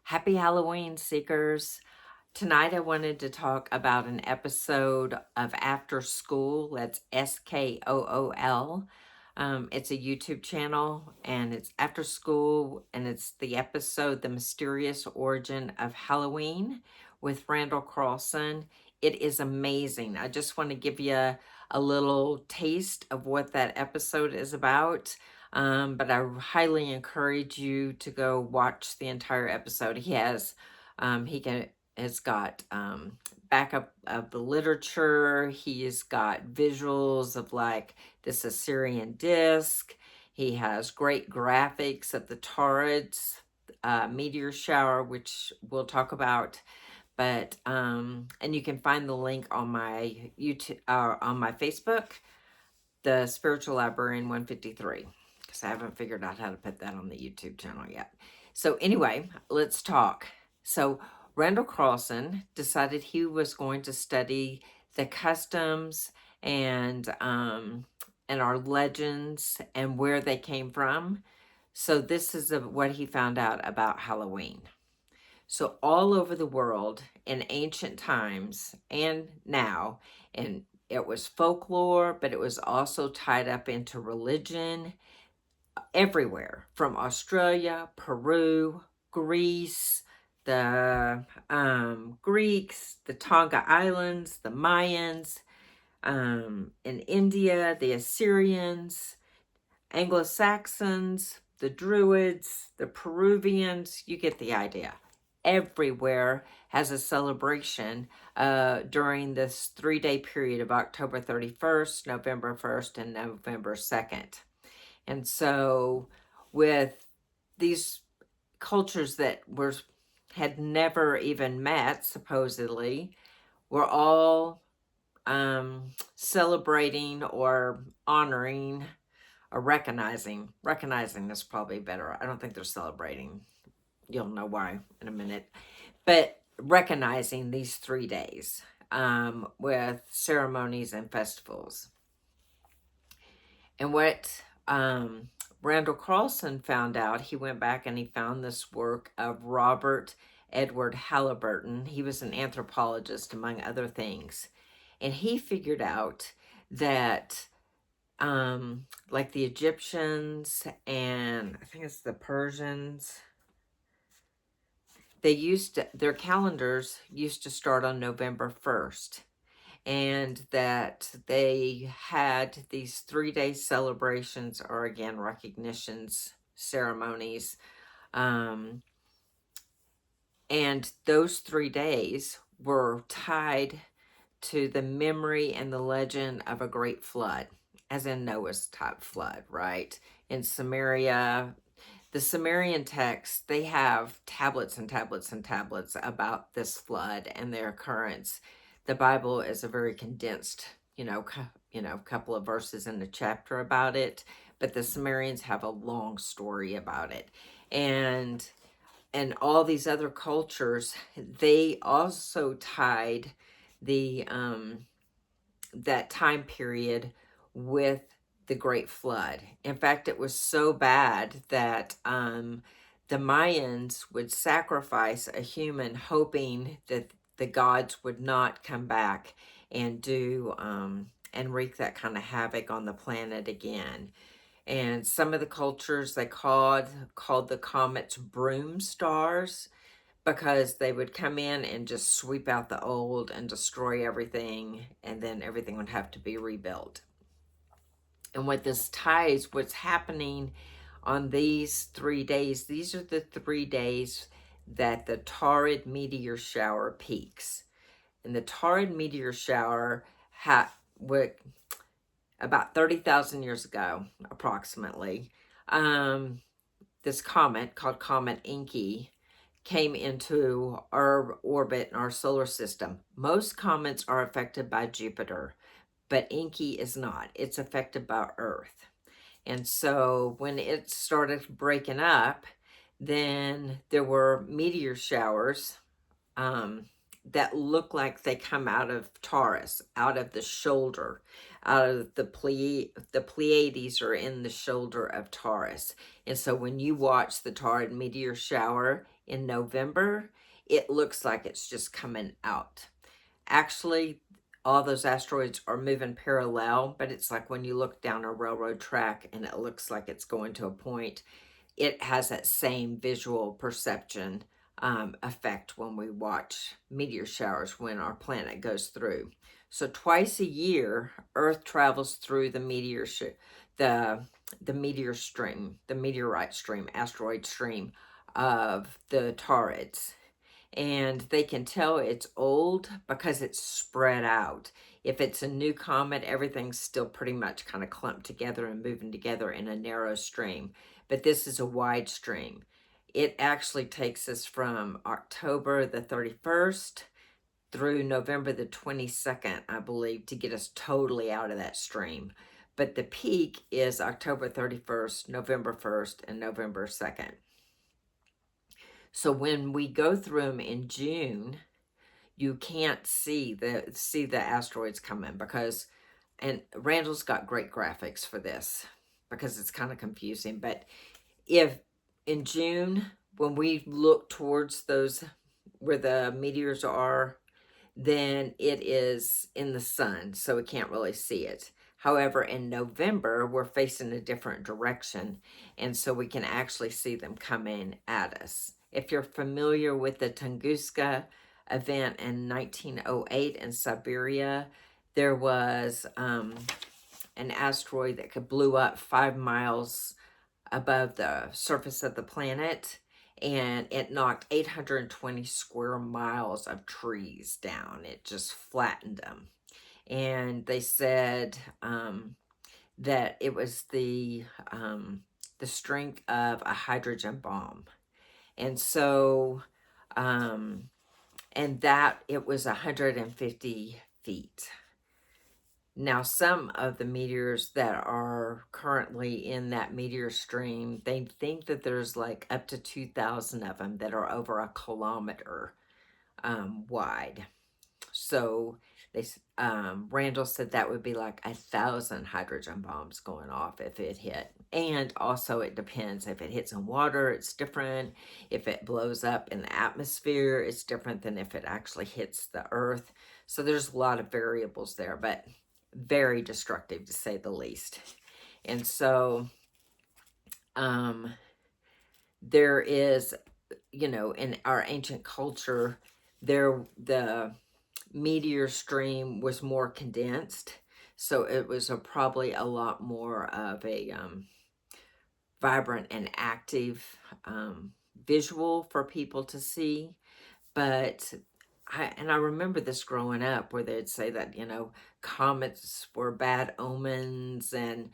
Happy Halloween, seekers. Tonight I wanted to talk about an episode of After Skool. That's Skool. It's a YouTube channel and it's After Skool, and it's the episode The Mysterious Origin of Halloween with Randall Carlson. It is amazing. I just want to give you a little taste of what that episode is about. But I highly encourage you to go watch the entire episode. Has got backup of the literature. He's got visuals of like this Assyrian disc. He has great graphics of the Taurid's meteor shower, which we'll talk about. But and you can find the link on my YouTube on my Facebook, the Spiritual Librarian 153, because I haven't figured out how to put that on the YouTube channel yet. So anyway, let's talk. So Randall Carlson decided he was going to study the customs and our legends and where they came from. So this is what he found out about Halloween. So all over the world in ancient times and now, and it was folklore, but it was also tied up into religion everywhere, from Australia, Peru, Greece, the Greeks, the Tonga Islands, the Mayans, in India, the Assyrians, Anglo-Saxons, the Druids, the Peruvians. You get the idea. Everywhere has a celebration during this 3-day period of October 31st, November 1st, and November 2nd. And so with these cultures that had never even met, supposedly, were all celebrating or honoring or recognizing is probably better. I don't think they're celebrating. You'll know why in a minute. But recognizing these 3 days with ceremonies and festivals. And what Randall Carlson found out, he went back and he found this work of Robert Edward Halliburton. He was an anthropologist, among other things. And he figured out that like the Egyptians and I think it's the Persians, their calendars used to start on November 1st, and that they had these 3-day celebrations, or again, recognitions, ceremonies. And those 3 days were tied to the memory and the legend of a great flood, as in Noah's type flood, right? In Samaria, the Sumerian texts, they have tablets and tablets and tablets about this flood and their occurrence. The Bible is a very condensed, couple of verses in the chapter about it, but the Sumerians have a long story about it. And all these other cultures, they also tied the that time period with the Great Flood. In fact, it was so bad that the Mayans would sacrifice a human, hoping that the gods would not come back and do and wreak that kind of havoc on the planet again. And some of the cultures, they called the comets broom stars, because they would come in and just sweep out the old and destroy everything, and then everything would have to be rebuilt. And what this ties, what's happening on these 3 days, these are the 3 days that the Taurid Meteor Shower peaks. And the Taurid Meteor Shower about 30,000 years ago, approximately, this comet called Comet Encke came into our orbit in our solar system. Most comets are affected by Jupiter, but Encke is not. It's affected by Earth. And so when it started breaking up, then there were meteor showers that look like they come out of Taurus, out of the shoulder out of the Pleiades are in the shoulder of Taurus. And so when you watch the Taurid Meteor Shower in November, it looks like it's just coming out. Actually, all those asteroids are moving parallel, but it's like when you look down a railroad track and it looks like it's going to a point, it has that same visual perception effect when we watch meteor showers when our planet goes through. So twice a year, Earth travels through the meteor stream, the meteorite stream, asteroid stream of the Taurids. And they can tell it's old because it's spread out. If it's a new comet, everything's still pretty much kind of clumped together and moving together in a narrow stream. But this is a wide stream. It actually takes us from October the 31st through November the 22nd, I believe, to get us totally out of that stream. But the peak is October 31st, November 1st, and November 2nd. So when we go through them in June, you can't see the asteroids coming because, and Randall's got great graphics for this because it's kind of confusing. But if in June, when we look towards those where the meteors are, then it is in the sun, so we can't really see it. However, in November, we're facing a different direction, and so we can actually see them coming at us. If you're familiar with the Tunguska event in 1908 in Siberia, there was an asteroid that blew up 5 miles above the surface of the planet, and it knocked 820 square miles of trees down. It just flattened them. And they said that it was the strength of a hydrogen bomb. And so, and that it was 150 feet. Now, some of the meteors that are currently in that meteor stream, they think that there's like up to 2,000 of them that are over a kilometer wide. So Randall said that would be like 1,000 hydrogen bombs going off if it hit. And also it depends. If it hits in water, it's different. If it blows up in the atmosphere, it's different than if it actually hits the earth. So there's a lot of variables there, but very destructive to say the least. And so there is, in our ancient culture, the meteor stream was more condensed, so it was probably a lot more of a vibrant and active visual for people to see. But I remember this growing up where they'd say that, comets were bad omens, and,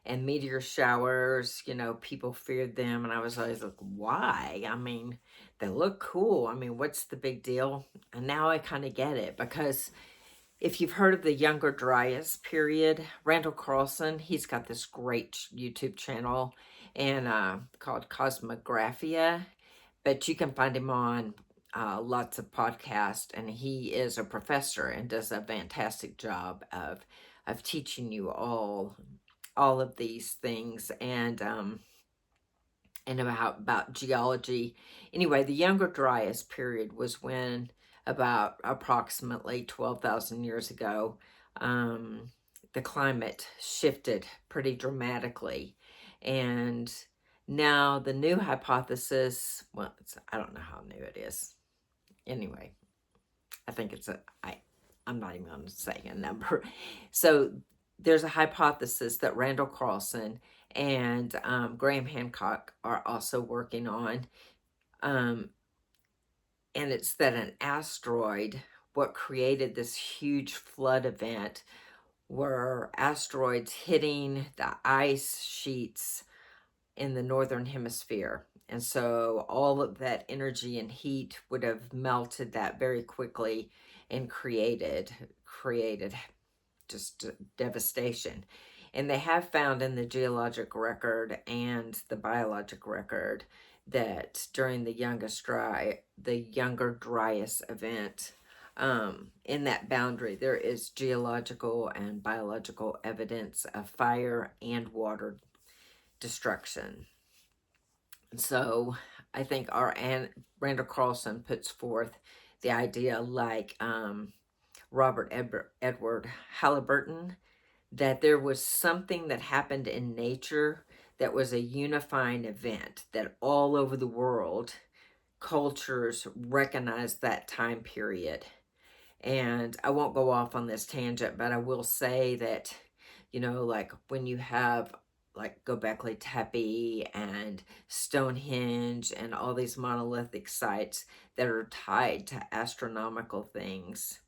and meteor showers, people feared them. And I was always like, why? I mean, they look cool. I mean, what's the big deal? And now I kind of get it, because if you've heard of the Younger Dryas period, Randall Carlson, he's got this great YouTube channel and called Cosmographia. But you can find him on lots of podcasts, and he is a professor and does a fantastic job of teaching you all of these things, and about geology. Anyway, the Younger Dryas period was when, about approximately 12,000 years ago, the climate shifted pretty dramatically, and now the new hypothesis, well, I don't know how new it is. Anyway, I think I'm not even going to say a number. So there's a hypothesis that Randall Carlson and Graham Hancock are also working on. And it's that an asteroid, what created this huge flood event, were asteroids hitting the ice sheets in the northern hemisphere. And so all of that energy and heat would have melted that very quickly and created just devastation. And they have found in the geologic record and the biologic record that during the Younger Dryas event, in that boundary, there is geological and biological evidence of fire and water destruction. So I think Randall Carlson puts forth the idea, like Robert Edward Halliburton, that there was something that happened in nature that was a unifying event, that all over the world cultures recognized that time period. And I won't go off on this tangent, but I will say that, like when you have like Göbekli Tepe and Stonehenge and all these monolithic sites that are tied to astronomical things,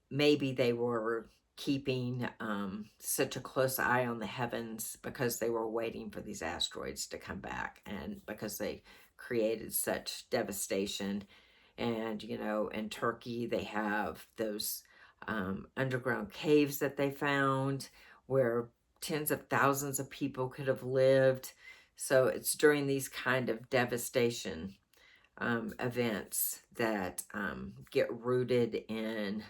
maybe they were keeping such a close eye on the heavens because they were waiting for these asteroids to come back, and because they created such devastation. And, in Turkey, they have those underground caves that they found where tens of thousands of people could have lived. So it's during these kind of devastation events that get rooted in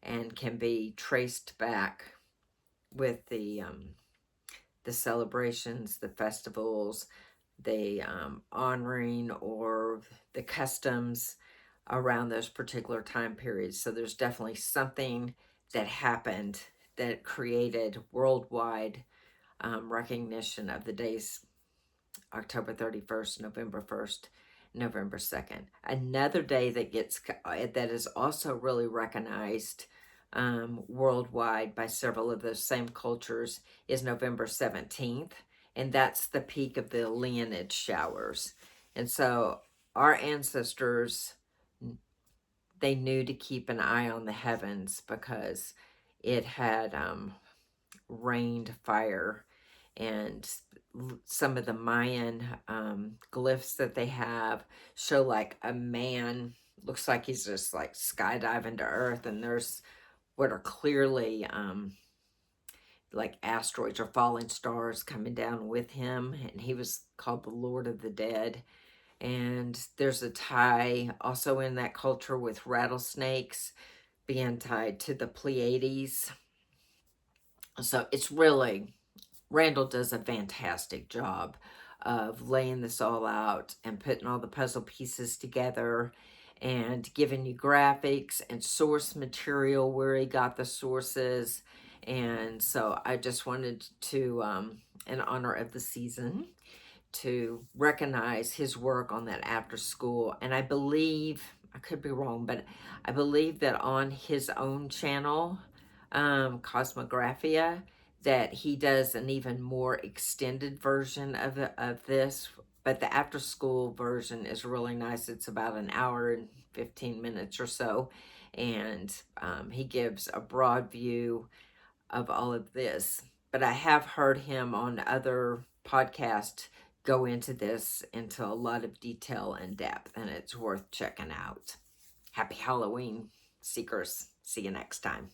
and can be traced back with the celebrations, the festivals, the honoring, or the customs around those particular time periods. So there's definitely something that happened that created worldwide recognition of the days October 31st, November 1st, November 2nd. Another day that is also really recognized worldwide by several of those same cultures is November 17th, and that's the peak of the Leonid showers. And so our ancestors, they knew to keep an eye on the heavens because it had rained fire. And some of the Mayan glyphs that they have show like a man, looks like he's just like skydiving to earth, and there's what are clearly like asteroids or falling stars coming down with him, and he was called the Lord of the Dead. And there's a tie also in that culture with rattlesnakes being tied to the Pleiades. So it's really, Randall does a fantastic job of laying this all out and putting all the puzzle pieces together and giving you graphics and source material where he got the sources. And so I just wanted to, in honor of the season, to recognize his work on that After Skool. And I believe, I could be wrong, but I believe that on his own channel, Cosmographia, that he does an even more extended version of this. But the After Skool version is really nice. It's about an hour and 15 minutes or so. And he gives a broad view of all of this. But I have heard him on other podcasts go into this into a lot of detail and depth, and it's worth checking out. Happy Halloween, seekers. See you next time.